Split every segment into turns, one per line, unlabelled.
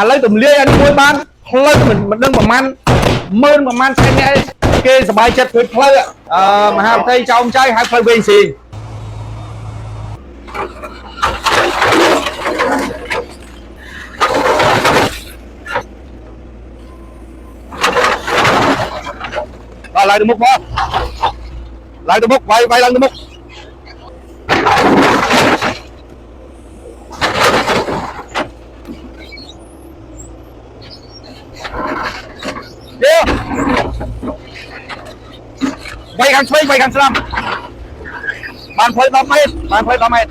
lấy tụm lia anh mua bán lấy mình đừng mà mơn mà man xe này kê sờ bài chất với phơi mà hai tay cho ông trai hai phơi bên xì rồi lại được múc quá lại được múc vay lần được múc vay càng xăm bàn phơi 10 mét bàn phơi 10 mét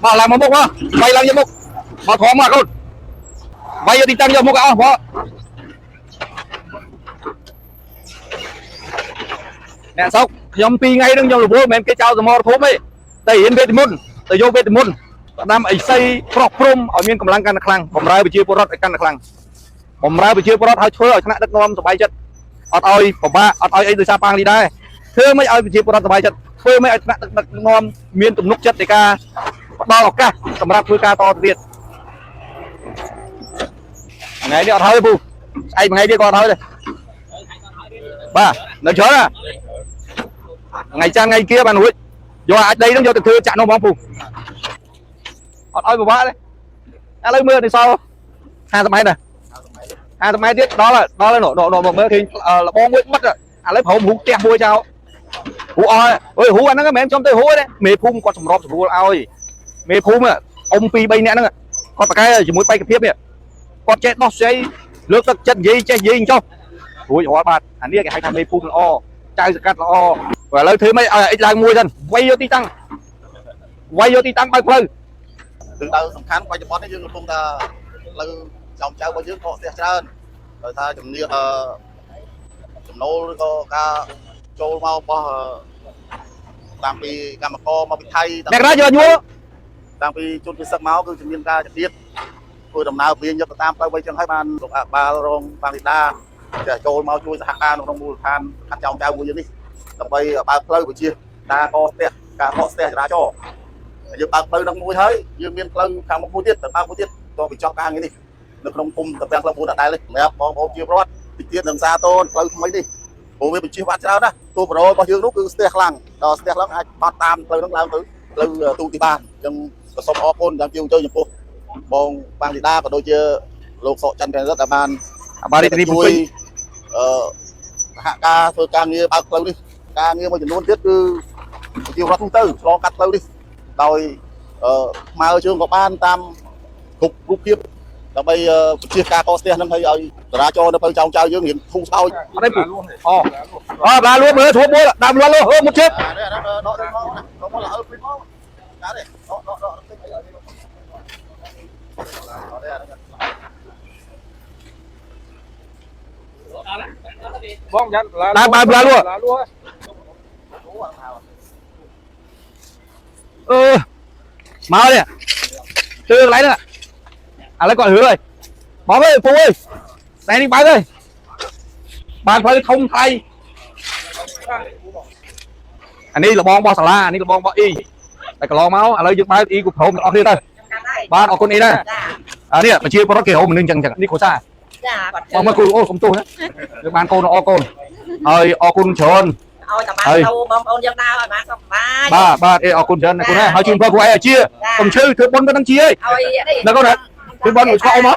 bảo làm một mục á vay làm một mục bảo thoáng mà con vay cho tinh tăng cho mục áo bỏ nè sốc nhóm pi ngay đừng trong lục bố men cái trao từ mò thốm ấy tây yên việt môn tây vô việt môn nam ấy xây prop prom ở miền cầm lăng can khangผมraไปเชื่อปรดกันkhangผมraไปเชื่อปรดให้ช่วยชนะដឹกงอมสบายចិត្តអត់ឲ្យប្របាអត់ឲ្យអីដោយសារប៉ាងនេះដែរធ្វើមិនឲ្យប្រជាពលរដ្ឋសบายចិត្តធ្វើមិនឲ្យថ្នាក់ដឹកងอมមានទំនុកចិត្តในការផ្ដល់ឱកាសសម្រាប់ធ្វើការតទៅទៀតថ្ងៃនេះអត់ហើយពូស្អែកថ្ងៃទៀតក៏អត់ហើយដែរបាទនៅច្រើនថ្ងៃចាំថ្ងៃkiaបានរួចយកអាចដីហ្នឹងយកទៅធ្វើចាក់នោះបងពូអត់ឲ្យពិបាកទេឥឡូវមើលនេះសល់50 ម៉ែត្រដែរ50 ម៉ែត្រទៀតដល់ហើយមកមើលឃើញលបងមួយmất rồiឥឡូវព្រមហ៊ូផ្ទះមួយចោលហ៊ូអស់ហើយអើយហ៊ូអាហ្នឹងមិនមែនខ្ញុំទៅហ៊ូទេមេភូមិគាត់សម្របសម្រួលឲ្យមេភូមិអ៊ំ2 3នាក់ហ្នឹងគាត់ប្រកែជាមួយបេក្ខភាពនេះគាត់ចេះដោះស្រាយលើកទឹកចិត្តនិយាយចេះនិយាយអញ្ចោះរួចរាល់បាទអានេះគេហៅថាមេភូមិល្អចៅសកាត់ល្អឥឡូវធ្វើម៉េចឲ្យអិចឡើងមួយសិនវាយយកទីតាំងបើកផ្លូវ
ទិសដៅសំខាន់បច្ចុប្បន្ននេះយើងកំពុងតែលើចောင်းចៅរបស់យើងក៏ស្ទះច្រើនដោយថាជំនាញចំណូលឬក៏ការចូលមករបស់តាំងពីកម្មករមកពីថៃ
អ្នកណាយកញួរ
តាំងពីជនពិសឹកមកគឺជំនាញការទៀតធ្វើដំណើរវាយកទៅតាមផ្លូវវិញចឹងហើយបានលោកអបាលរងបាងលីដាจะចូលមកជួយសហការក្នុងមូលដ្ឋានខាត់ចောင်းចៅមួយយើងនេះដើម្បីបើកផ្លូវវិជាការកស្ទះការកកស្ទះចរាចរណ៍យើងបើកផ្លូវនឹងមួយហើយយើងមានផ្លូវខាងមុខមួយទៀតទៅបើកមួយទៀតតបញ្ចប់ការងារនេះនៅក្នុងភូមិតាំងផ្លូវមួយដដែលនេះសម្រាប់បងប្អូនជាប្រវត្តិទីទៀតនឹងសាទរផ្លូវថ្មីនេះព្រោះវាបញ្ជាបាត់ច្រើនណាទូប្រយោជន៍របស់យើងនោះគឺស្ទះខ្លាំងដល់ស្ទះឡើងអាចបាត់តាមផ្លូវនឹងឡើងទៅផ្លូវទូទីបានអញ្ចឹងក៏សូមអរគុណយ៉ាងជឿនជើចំពោះបងបាងលីដាក៏ដូចជាលោកសកច័ន្ទកែរិទ្ធដែលបាន
បាទនេះ
ជួយសហការធ្វើការងារបើកផ្លូវនេះការងារមួយចំនួនទៀតគឺជារដ្ឋទូទៅឆ្លងកាត់ផ្លូវនេះដោយស្មើជើងក៏បានតាមគ្រប់រូបភាពដើម្បីបញ្ជាការកស្ទះនឹងឲ្យចរាចរណ៍នៅផ្លូវចောင်းចៅយើងរៀងធូរស្បើយ
អត់ទេអូបាទលួមើលធូរមួយដើមលន់លោមុខជើង
ដកទៅមកអើពីមកចាទេដក
បងយ៉ាដើមបើឡាលួមកនេះជឿកន្លែងហ្នឹងឥឡូវគាត់ហឺហើយបងអើយពូអើយតែនេះបើកអើយបានផ្លូវធំថ្លៃអានេះលបងបោះសាលាអានេះលបងបោះអ៊ីតែកន្លងមកឥឡូវយើងបើកអ៊ីគ្រប់ព្រមទាំងអស់គ្នាទៅបាទអរគុណអ៊ីណាអានេះបញ្ជាពលរដ្ឋគេហៅមនុស្សអញ្ចឹងនេះគ្រូសា
ចា
បងមកគ្រូអូសុំទោសណាយើងបានកូនអរគុណហើយអរគុណច្រើន
ឲ្យតែបានទៅបងប្អូនយើងដើរឲ្យបានសុខសប្បាយ
បាទអេអរគុណច្រើនណាស់គូណាហើយជូនពរគូឯងឲ្យជាកុំឈឺធ្វើបុណ្យទៅនឹងជាអើយនៅកូនណាធ្វើបុណ្យស្គាល់អ៊ំហ៎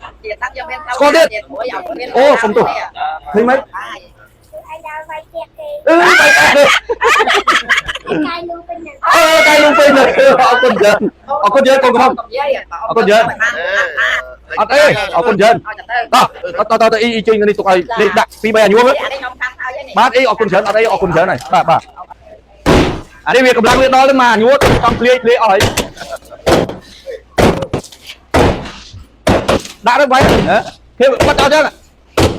ស្គាល់ទៀតអូសុំទោសឃើញไหม
ai đâu vay kia kì
កាយលូពេញកាយលូពេញអរគុណច្រើនអរគុណច្រើនកូនកំអរគុណច្រើនអត់អីអរគុណច្រើនតអ៊ីជួយនេះទុកឲ្យលេខដាក់2 3អាយុបាទអីអរគុណច្រើនអត់អីអរគុណច្រើនហើយបាទអានេះវាកម្លាំងវាដល់ទៅមកអាយុចង់ភ្លាយអស់ហើយដាក់ទៅវិញគេបាត់ចោលចឹង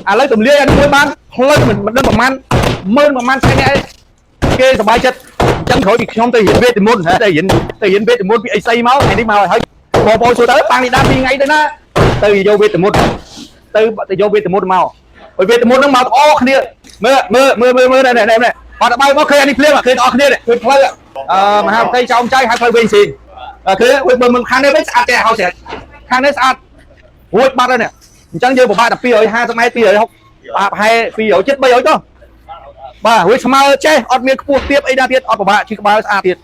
ឥឡូវទម្លាយអានេះមួយបានផ្លូវមិនដឹងប្រហែល10000ប្រហែលថ្ងៃនេះគេសប្បាយចិត្តអញ្ចឹងក្រោយពីខ្ញុំទៅរៀនវេទមន្តទៅរៀនវេទមន្តពីអីស្អីមកថ្ងៃនេះមកហើយបងប្អូនសួរទៅបាងនេះដាក់2 ថ្ងៃទៅណាទៅយកវេទមន្តទៅយកវេទមន្តមក bởi vì một nó màu to kia mưa này họ đã bay có khơi anh phim mà khơi to kia này khơi phơi mà hai cây trong trái hai phơi bên xìn khơi mình khang đấy biết sạch họ sẽ khang đấy sạch ui bắt đây nè chẳng như một ba đập pi rồi hai mấy pi rồi không hai pi rồi chết bay rồi chứ bà ui sao mà chơi ọt miếng cuộc tiếp ấy đã biết ọt của bà chỉ có ba sạch tiền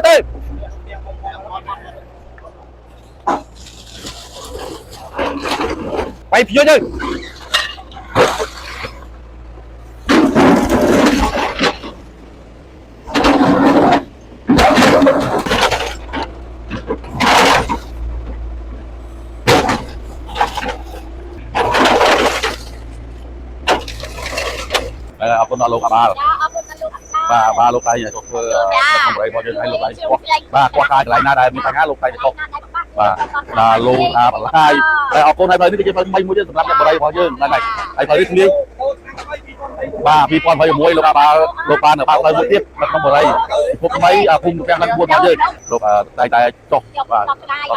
đây bay phía chơi đây là con lô cả ba lô cây này thuộc không phải bao nhiêu hay lô cây ba qua khai lại na đâyมีทั้ง5 lô cây này không là lô à bà lai đây ở con này bây giờ mấy mũi sำหรับđây bao nhiêu này ai phải đi ba vì con phải muối lô ba lô ba nữa ba tới mũi tiếpมันkhông đâyพวกmấy cùng đang đang buôn bao nhiêu lô đây chọc và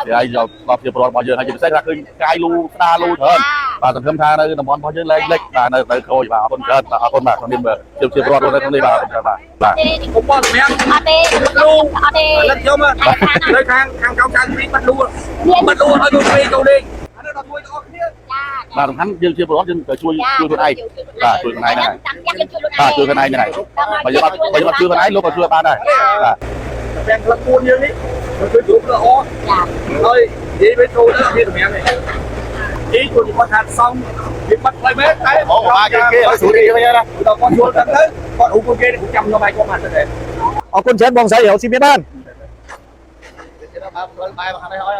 thì ai giờ tập thì bao nhiêu hay chỉ sẽ ra cái cây lu ta lu thôi và tầm tha đây là món bao nhiêu leg và nơi thôi và con trên và con bạc con điên chiều chiều rồi đây con đi vào và
ผมบอกแม่ลูกแล้วเจ้ามาเลยทางเก้าจันทร์มันดูเอาดูไปดูดิ
và hắn dương chiều rồi dương chui con này và chui con này này và chui con này này bây giờ bắt chui con này lúc mà chui ba này
แบ่งละกูนอย่างนี้มันคือจุกละอ้อเฮ้ยดีไปดูนะพี่ตรงนี้เลยอีจุดที่คนทานซ่องที่มัดไปเม็ดไอ้
ba kia ở xuống đi bây giờ đó
เราก็ชวนกันเลยก่อนอุปกรณ์ผมจำทำไมก็มาเลย
ở con chén bong sấy ở xin biết ban
ba mà thằng này thôi